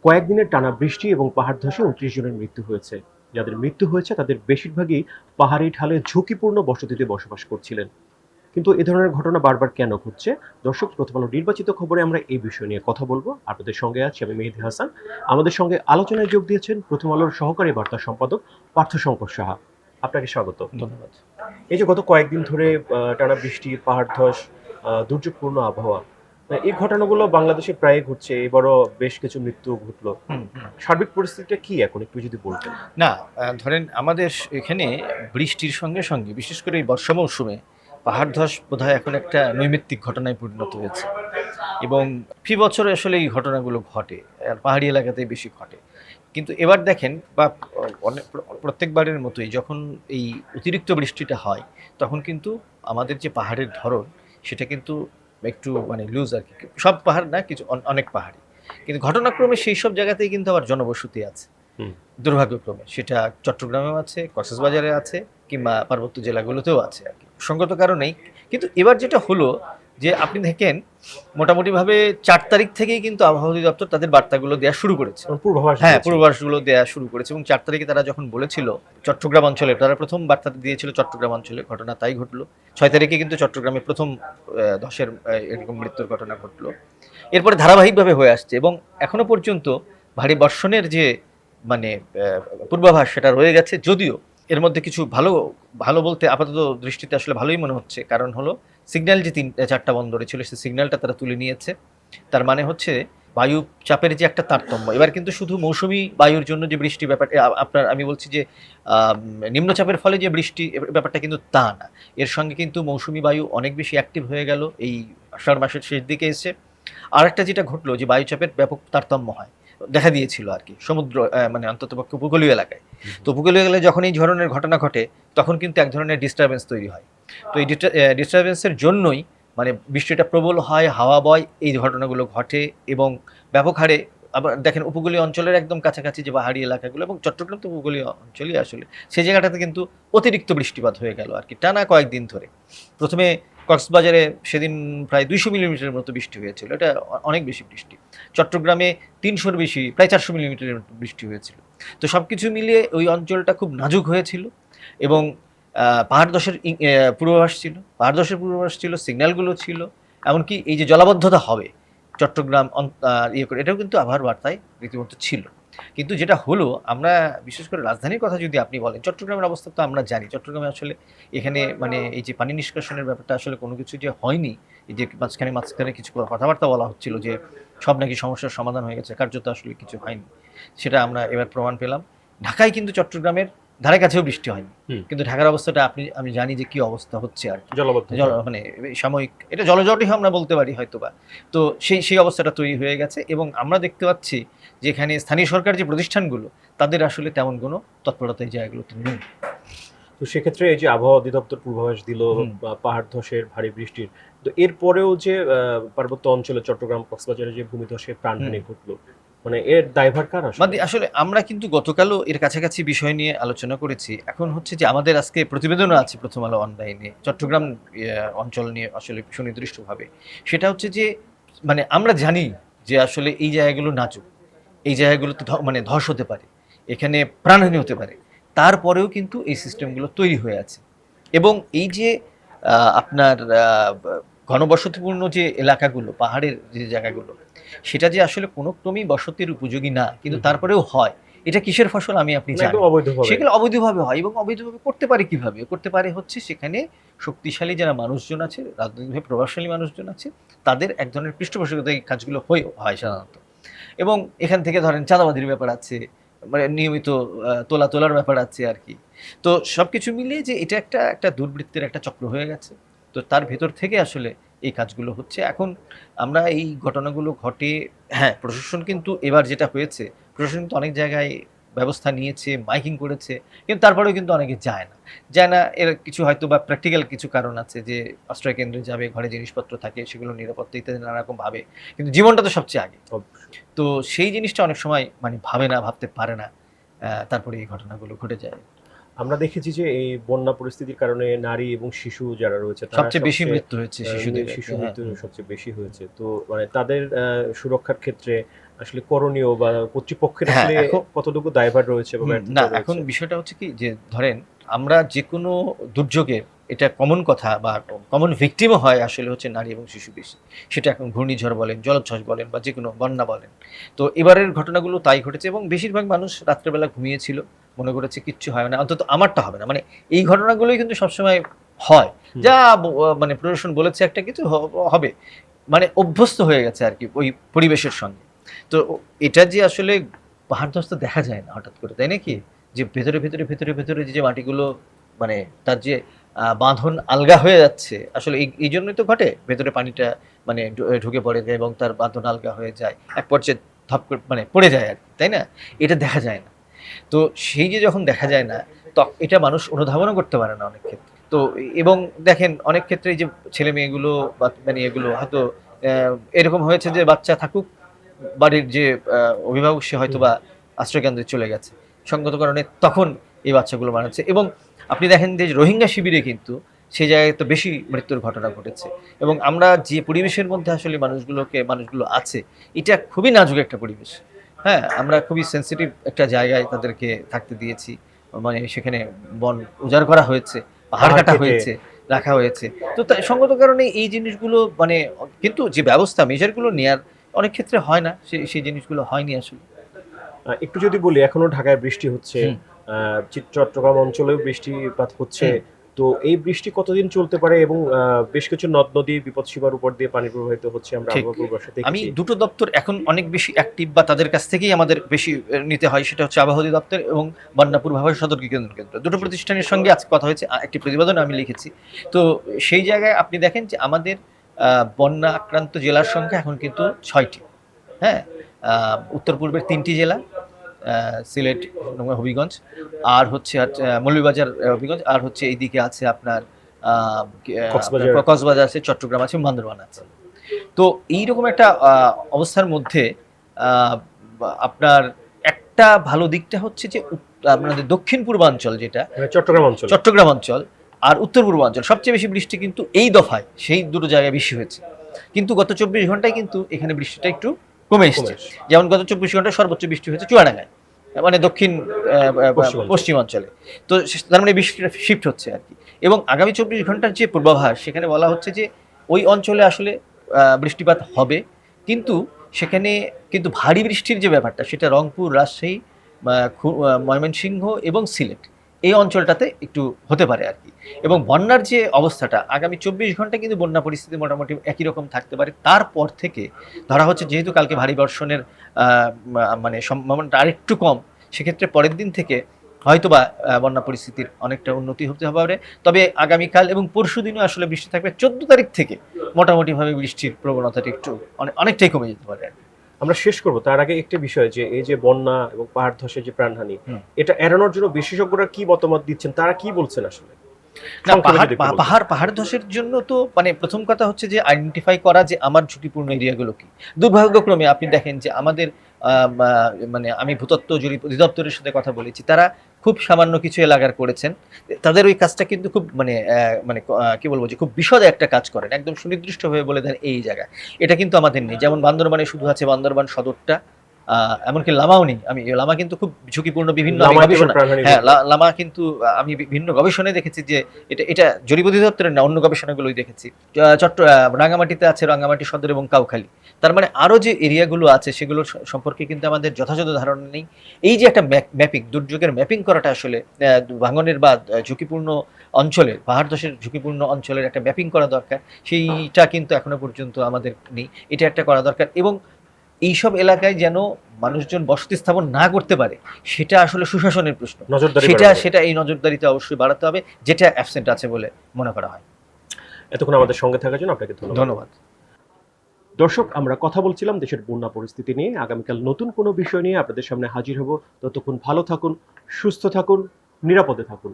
কয়েকদিনের টানা বৃষ্টি এবং পাহাড় ধসে ২৯ জনের মৃত্যু হয়েছে। যাদের মৃত্যু হয়েছে তাদের বেশিরভাগই পাহাড়ি ঢালে ঝুঁকিপূর্ণ বসতিতে বসবাস করছিলেন। কিন্তু এ ধরনের ঘটনা বারবার কেন ঘটছে? দর্শক, প্রথম আলো নির্বাচিত খবরে আমরা এই বিষয় নিয়ে কথা বলবো। আপনাদের সঙ্গে আছি আমি মেহেদী হাসান। আমাদের সঙ্গে আলোচনায় যোগ দিয়েছেন প্রথম আলোর সহকারী বার্তা সম্পাদক পার্থ শঙ্কর সাহা। আপনাকে স্বাগত। ধন্যবাদ। এই যে গত কয়েকদিন ধরে টানা বৃষ্টি, পাহাড় ধস, দুর্যোগপূর্ণ আবহাওয়া, এই ঘটনাগুলো বাংলাদেশে প্রায় ঘটছে। এবারও বেশ কিছু মৃত্যু ঘটলো। সার্বিক পরিস্থিতিটা কি এখন একটু যদি বলতেন? না, ধরেন আমাদের এখানে বৃষ্টির সঙ্গে সঙ্গে বিশেষ করে এই বর্ষা মৌসুমে পাহাড় ধস বোধহয় এখন একটা নৈমিত্তিক ঘটনায় পরিণত হয়েছে এবং ফি বছরে আসলে এই ঘটনাগুলো ঘটে, আর পাহাড়ি এলাকাতেই বেশি ঘটে। কিন্তু এবার দেখেন বা অনেক প্রত্যেকবারের মতোই যখন এই অতিরিক্ত বৃষ্টিটা হয় তখন কিন্তু আমাদের যে পাহাড়ের ধরন সেটা কিন্তু একটু মানে লুজ আর কি। সব পাহাড় না, কিছু অনেক পাহাড়ি, কিন্তু ঘটনাক্রমে সেই সব জায়গাতেই কিন্তু আবার জনবসতি আছে। হুম। দুর্ভাগ্যক্রমে সেটা চট্টগ্রামেও আছে, কক্সবাজারে আছে, কিংবা পার্বত্য জেলাগুলোতেও আছে আর কি, সঙ্গত কারণেই। কিন্তু এবার যেটা হলো যে আপনি দেখেন মোটামুটিভাবে ৪ তারিখ থেকেই কিন্তু আবহাওয়া অধিদপ্তর তাদের বার্তাগুলো দেওয়া শুরু করেছে। পূর্বাভাস হ্যাঁ, দিয়েছে। পূর্বাভাসগুলো দেওয়া শুরু করেছে এবং ৪ তারিখে তারা যখন বলেছিল চট্টগ্রাম অঞ্চলে, তারা প্রথম বার্তা দিয়েছিল চট্টগ্রাম অঞ্চলে, ঘটনা তাই ঘটলো। ৬ তারিখে কিন্তু চট্টগ্রামে প্রথম ধসের এরকম মৃত্যুর ঘটনা ঘটলো। এরপরে ধারাবাহিকভাবে হয়ে আসছে এবং এখনো পর্যন্ত ভারী বর্ষণের যে মানে পূর্বাভাস সেটা রয়ে গেছে। যদিও এর মধ্যে কিছু ভালো ভালো বলতে আপাতত দৃষ্টিতে আসলে ভালোই মনে হচ্ছে। কারণ হলো সিগন্যাল যে ৪টা বন্দরে ছিল সেই সিগন্যালটা তারা তুলে নিয়েছে। তার মানে হচ্ছে বায়ু চাপের যে একটা তারতম্য, এবার কিন্তু শুধু মৌসুমি বায়ুর জন্য যে বৃষ্টি ব্যাপার আপনার আমি বলছি যে নিম্নচাপের ফলে যে বৃষ্টি ব্যাপারটা কিন্তু তা না। এর সঙ্গে কিন্তু মৌসুমি বায়ু অনেক বেশি অ্যাক্টিভ হয়ে গেল এই আষাঢ় মাসের শেষ দিকে এসে। আরেকটা যেটা ঘটলো যে বায়ুচাপের ব্যাপক তারতম্য হয়, দেখা দিয়েছিল আর কি সমুদ্র মানে অন্ততপক্ষে উপকূলীয় এলাকায়। তো উপকূলীয় এলাকায় যখন এই ধরনের ঘটনা ঘটে তখন কিন্তু এক ধরনের ডিস্টারবেন্স তৈরি হয়। তো এই ডিস্টারবেন্সের জন্যই মানে বৃষ্টিটা প্রবল হয়, হাওয়া বয়, এই ঘটনাগুলো ঘটে এবং ব্যাপক হারে। আবার দেখেন উপকূলীয় অঞ্চলের একদম কাছাকাছি যে পাহাড়ি এলাকাগুলো, এবং চট্টগ্রাম তো উপকূলীয় অঞ্চলই আসলে, সেই জায়গাটাতে কিন্তু অতিরিক্ত বৃষ্টিপাত হয়ে গেল আর কি টানা কয়েকদিন ধরে। প্রথমে কক্সবাজারে সেদিন প্রায় ২০০ মিলিমিটারের মতো বৃষ্টি হয়েছিল, এটা অনেক বেশি বৃষ্টি। চট্টগ্রামে ৩০০-র বেশি, প্রায় ৪০০ মিলিমিটারের মতো বৃষ্টি হয়েছিল। তো সব কিছু মিলিয়ে ওই অঞ্চলটা খুব নাজুক হয়েছিল এবং পাহাড় ধসের পূর্বাভাস ছিল, পাহাড় ধসের পূর্বাভাস ছিল, সিগন্যালগুলো ছিল। এমনকি এই যে জলাবদ্ধতা হবে চট্টগ্রাম ইয়ে করে, এটাও কিন্তু আবহাওয়ার বার্তায় রীতিমতো ছিল। কিন্তু যেটা হলো, আমরা বিশেষ করে রাজধানীর কথা যদি আপনি বলেন, চট্টগ্রামের অবস্থা তো আমরা জানি। চট্টগ্রামে আসলে এখানে মানে এই যে পানি নিষ্কাশনের ব্যাপারটা আসলে কোনো কিছু যে হয়নি, এই যে মাঝখানে কিছু কথাবার্তা বলা হচ্ছিল যে সব নাকি সমস্যার সমাধান হয়ে গেছে, কার্যত আসলে কিছু হয়নি। সেটা আমরা এবার প্রমাণ পেলাম। ঢাকায় কিন্তু চট্টগ্রামের ধারে কাছেও বৃষ্টি হয়নি, কিন্তু ঢাকার অবস্থাটা আমি জানি যে কি অবস্থা হচ্ছে আর কি। জলবদ্ধ। মানে সাময়িক এটা জলজটই আমরা বলতে পারি হয়তোবা। তো সেই অবস্থাটা তৈরি হয়ে গেছে এবং আমরা দেখতে পাচ্ছি যে এখানে স্থানীয় সরকার যে প্রতিষ্ঠানগুলো, তাদের আসলে তেমন কোনো তৎপরতা এই জায়গাগুলোতে নেই। তো সেক্ষেত্রে এই যে আবহাওয়া অধিদপ্তর পূর্বাভাস দিল পাহাড় ধসের, ভারী বৃষ্টির, তো এরপরেও যে পার্বত্য অঞ্চলে চট্টগ্রাম, কক্সবাজারে যে ভূমিধসে প্রাণহানি ঘটলো, মানে এর দায়ভার কার আসলে? আসলে আমরা কিন্তু গতকালও এর কাছাকাছি বিষয় নিয়ে আলোচনা করেছি। এখন হচ্ছে যে আমাদের আজকে প্রতিবেদনও আছে প্রথম আলো অনলাইনে চট্টগ্রাম অঞ্চল নিয়ে আসলে সুনির্দিষ্টভাবে। সেটা হচ্ছে যে মানে আমরা জানি যে আসলে এই জায়গাগুলো নাজুক, এই জায়গাগুলোতে মানে ধস হতে পারে, এখানে প্রাণহানি হতে পারে। তারপরেও কিন্তু এই সিস্টেমগুলো তৈরি হয়ে আছে এবং এই যে আপনার ঘনবসতিপূর্ণ যে এলাকাগুলো, পাহাড়ের যে জায়গাগুলো, সেটা যে আসলে কোনো ক্রমেই বসতির উপযোগী না, কিন্তু তারপরেও হয়। এটা কিসের ফসল আপনি জানেন? সেগুলো অবৈধভাবে হয় এবং অবৈধভাবে করতে পারে কিভাবে? করতে পারে হচ্ছে সেখানে শক্তিশালী যারা মানুষজন আছে, রাজনৈতিকভাবে প্রভাবশালী মানুষজন আছে, তাদের এক ধরনের পৃষ্ঠপোষকতায় এই কাজগুলো হয় সাধারণত। এবং এখান থেকে ধরেন চাঁদাবাজির ব্যাপার আছে, মানে নিয়মিত তোলার ব্যাপার আছে আর কি। তো সবকিছু মিলিয়ে যে এটা একটা দুর্বৃত্তের একটা চক্র হয়ে গেছে। তো তার ভেতর থেকে আসলে এই কাজগুলো হচ্ছে। এখন আমরা এই ঘটনাগুলো ঘটে, হ্যাঁ, প্রশাসন কিন্তু এবার যেটা হয়েছে, প্রশাসন কিন্তু অনেক জায়গায় ব্যবস্থা নিয়েছে, মাইকিং করেছে, কিন্তু তারপরেও কিন্তু অনেকে যায় না। এর কিছু হয়তো বা প্র্যাকটিক্যাল কিছু কারণ আছে যে আশ্রয় কেন্দ্রে যাবে, ঘরে জিনিসপত্র থাকে, সেগুলো নিরাপত্তা ইত্যাদি নানা রকম ভাবে। কিন্তু জীবনটা তো সবচেয়ে আগে। তো সেই জিনিসটা অনেক সময় মানে ভাবতে পারে না। তারপরে এই ঘটনাগুলো ঘটে যায়। আমরা দেখেছি যে এই বন্যা পরিস্থিতির কারণে নারী এবং শিশু যারা রয়েছে তারা সবচেয়ে বেশি মৃত্যু হয়েছে শিশুদের। শিশু মৃত্যু সবচেয়ে বেশি হয়েছে। তো মানে তাদের সুরক্ষার ক্ষেত্রে আসলে করণীয় বা কর্তৃপক্ষের হ্যাঁ, আসলে এখন- কতটুকু দায়ভার রয়েছে বা না, ব্যর্থতা এখন রয়েছে? বিষয়টা হচ্ছে কি যে ধরেন আমরা যে কোনো দুর্যোগের এটা কমন কথা বা কমন ভিকটিমও হয় আসলে হচ্ছে নারী এবং শিশু বেশি। সেটা এখন ঘূর্ণিঝড় বলেন, জলোচ্ছ্বাস বলেন বা যেকোনো বন্যা বলেন। তো এবারের ঘটনাগুলো তাই ঘটেছে এবং বেশিরভাগ মানুষ রাত্রেবেলা ঘুমিয়েছিল। মনে করেছে কিচ্ছু হয় না। অন্তত আমারটা হবে না। মানে এই ঘটনাগুলোই কিন্তু সবসময় হয়। হুম। যা মানে প্রশাসন বলেছে একটা কিছু হবে। মানে অভ্যস্ত হয়ে গেছে আরকি ওই পরিবেশের সঙ্গে। তো এটা যে আসলে পাহাড় ধস তো দেখা যায় না হঠাৎ করে, তাই নাকি? যে ভেতরে যে মাটিগুলো মানে তার যে বাঁধন আলগা হয়ে যাচ্ছে, আসলে এই জন্যই তো ঘটে। ভেতরে পানিটা মানে ঢুকে পড়ে যায় এবং তার বাঁধন আলগা হয়ে যায়। এক পর্যায়ে ধপ করে মানে পড়ে যায় আরকি, তাই না? এটা দেখা যায় না। তো সেই যে যখন দেখা যায় না, এটা মানুষ অনুধাবনও করতে পারে না অনেক ক্ষেত্রে। তো এবং দেখেন অনেক ক্ষেত্রে এই যে ছেলে-মেয়েগুলো বা মানে এগুলো হয়তো এরকম হয়েছে যে বাচ্চা থাকুক, বাড়ির যে অভিভাবক সে হুম। হয়তোবা আশ্রয়কেন্দ্রে চলে গেছে। সঙ্গত কারণে তখন এই বাচ্চাগুলো মারা যাচ্ছে এবং আপনি দেখেন যে রোহিঙ্গা শিবিরে কিন্তু সেই জায়গায় তো বেশি মৃত্যুর ঘটনা ঘটেছে এবং আমরা যে পরিবেশের মধ্যে আসলে মানুষগুলো আছে, এটা খুবই নাজুক একটা পরিবেশ। হ্যাঁ? আমরা খুবই সেনসিটিভ একটা জায়গায় তাদেরকে থাকতে দিয়েছি। মানে সেখানে বন উজাড় করা হয়েছে, পাহাড় পাহাড় কাটা কেটে হয়েছে, রাখা হয়েছে। তো সঙ্গত কারণে এই জিনিসগুলো মানে কিন্তু যে ব্যবস্থা মেজার গুলো নেয়ার অনেক ক্ষেত্রে হয় না। সেই জিনিসগুলো হয়নি আসলে। একটু যদি বলি এখনো ঢাকায় বৃষ্টি হচ্ছে, হুম, চট্টগ্রাম অঞ্চলেও বৃষ্টিপাত হচ্ছে। হুম। তো এই বৃষ্টি কতদিন চলতে পারে এবং বেশ কিছু নদ-নদী বিপদসীমার উপর দিয়ে পানি প্রবাহিত হচ্ছে আমরা ঠিক। আবহাওয়া পূর্বাভাসে আমি দেখেছি। দুটো দপ্তর এখন অনেক বেশি অ্যাক্টিভ বা তাদের কাছ থেকেই আমাদের বেশি নিতে হয়। সেটা হচ্ছে আবহাওয়া অধিদপ্তর এবং বন্যা পূর্বাভাস সতর্কী কেন্দ্র। দুটো জি। প্রতিষ্ঠানের সঙ্গে আজকে কথা হয়েছে। একটি প্রতিবেদন আমি লিখেছি। তো সেই জায়গায় আপনি দেখেন যে আমাদের বন্যা আক্রান্ত জেলার সংখ্যা এখন কিন্তু ৬ টি। হ্যাঁ? উত্তর-পূর্বের ৩ টি জেলা সিলেট, হবিগঞ্জ আর হচ্ছে মৌলভীবাজার, হবিগঞ্জ আর হচ্ছে এইদিকে আছে আপনার আ আপনার কক্সবাজার। কক্সবাজার আছে, চট্টগ্রাম আছে, বান্দরবান আছে। তো এইরকম একটা অবস্থার মধ্যে আ আপনার একটা ভালো দিকটা হচ্ছে যে আপনাদের দক্ষিণ পূর্বাঞ্চল যেটা মানে চট্টগ্রাম অঞ্চলে চট্টগ্রাম অঞ্চল আর উত্তর পূর্বাঞ্চল সবচেয়ে বেশি বৃষ্টি কিন্তু এই দফায় সেই দুটো জায়গায় বেশি হয়েছে। কিন্তু গত ২৪ ঘন্টায় কিন্তু এখানে বৃষ্টিটা একটু কমে কমে এসছে। আসছে যেমন গত ২৪ ঘন্টায় সর্বোচ্চ বৃষ্টি হয়েছে চুয়াডাঙ্গায়। মানে দক্ষিণ পশ্চিমাঞ্চল। পশ্চিমাঞ্চলে। তো তার মানে বৃষ্টিটা শিফট হচ্ছে আরকি। এবং আগামী ২৪ ঘন্টার যে পূর্বাভাস সেখানে বলা হচ্ছে যে ওই অঞ্চলে আসলে বৃষ্টিপাত হবে। কিন্তু সেখানে কিন্তু ভারী বৃষ্টির যে ব্যাপারটা সেটা রংপুর, রাজশাহী, ময়মনসিংহ এবং সিলেট এই অঞ্চলটাতে একটু হতে পারে আরকি। এবং বন্যার যে অবস্থাটা আগামী ২৪ ঘন্টায় কিন্তু বন্যা পরিস্থিতি মোটামুটি একই রকম থাকতে পারে। তারপর থেকে ধরা হচ্ছে যেহেতু কালকে ভারী বর্ষণের আ মানে সম্ভাবনাটা আরেকটু কম, সেক্ষেত্রে পরের দিন থেকে হয়তোবা বন্যা পরিস্থিতির অনেকটা উন্নতি হতে পারে। তবে আগামীকাল এবং পরশুদিনও আসলে বৃষ্টি থাকবে। ১৪ তারিখ থেকে মোটামুটিভাবে বৃষ্টির প্রবণতাটা একটু অনেকটাই কমে যেতে পারে আরকি। আমরা শেষ করব তার আগে একটি বিষয় যে এই যে বন্যা এবং পাহাড় ধসের যে প্রাণহানি, হুম। এটা এড়ানোর জন্য বিশেষজ্ঞরা কি মতামত দিচ্ছেন? তারা কি বলছেন আসলে? না সংক্ষেপে যদি একটু বলতেন। পাহাড় ধসের জন্য তো মানে প্রথম কথা হচ্ছে যে আইডেন্টিফাই করা যে আমার ঝুঁকিপূর্ণ এরিয়াগুলো কি। দুর্ভাগ্যক্রমে আপনি দেখেন যে আমাদের আ মা মানে আমি ভূতত্ত্ব জরিপ অধিদপ্তরের সাথে কথা বলেছি। তারা খুব সামান্য কিছু এলাকার করেছেন। তাদের ওই কাজটা কিন্তু খুব মানে মানে কি বলব যে খুব বিশদে একটা কাজ করেন। একদম সুনির্দিষ্টভাবে বলে দেন এই জায়গায়। এটা কিন্তু আমাদের নেই। যেমন বান্দরবানে শুধু আছে বান্দরবান সদরটা। এমনকি লামাও নেই। লামা কিন্তু খুব ঝুঁকিপূর্ণ বিভিন্ন আমি লামাইতে এবার গবেষণা প্রাণহানি হ্যাঁ, ঘটলো। লামা কিন্তু আমি বিভিন্ন গবেষণায় দেখেছি যে এটা জরিপ অধিদপ্তরের না, অন্য গবেষণাগুলোই দেখেছি। রাঙ্গামাটিতে আছে রাঙ্গামাটি সদর এবং কাউখালী। তার মানে আরো যে এরিয়াগুলো আছে সেগুলোর সম্পর্কে কিন্তু আমাদের যথাযথ ধারণা নেই। এই যে একটা ম্যাপিং, দুর্যোগের ম্যাপিং করাটা আসলে ভাঙনের বা ঝুঁকিপূর্ণ অঞ্চলের, পাহাড় ধসের ঝুঁকিপূর্ণ অঞ্চলের একটা ম্যাপিং করা দরকার। সেইটা কিন্তু এখনো পর্যন্ত আমাদের নেই। এটা একটা করা দরকার এবং এইসব এলাকায় যেন মানুষজন বসতি স্থাপন না করতে পারে, সেটা আসলে সুশাসনের প্রশ্ন। নজরদারি সেটা বাড়ানো। সেটা এই নজরদারিতে অবশ্যই বাড়াতে হবে, যেটা অ্যাবসেন্ট আছে বলে মনে করা হয়। এতক্ষণ আমাদের সঙ্গে থাকার জন্য আপনাকে ধন্যবাদ। ধন্যবাদ। দর্শক, আমরা কথা বলছিলাম দেশের বন্যা পরিস্থিতি নিয়ে। আগামীকাল নতুন কোনো বিষয় নিয়ে আপনাদের সামনে হাজির হব। ততক্ষণ ভালো থাকুন, সুস্থ থাকুন, নিরাপদে থাকুন।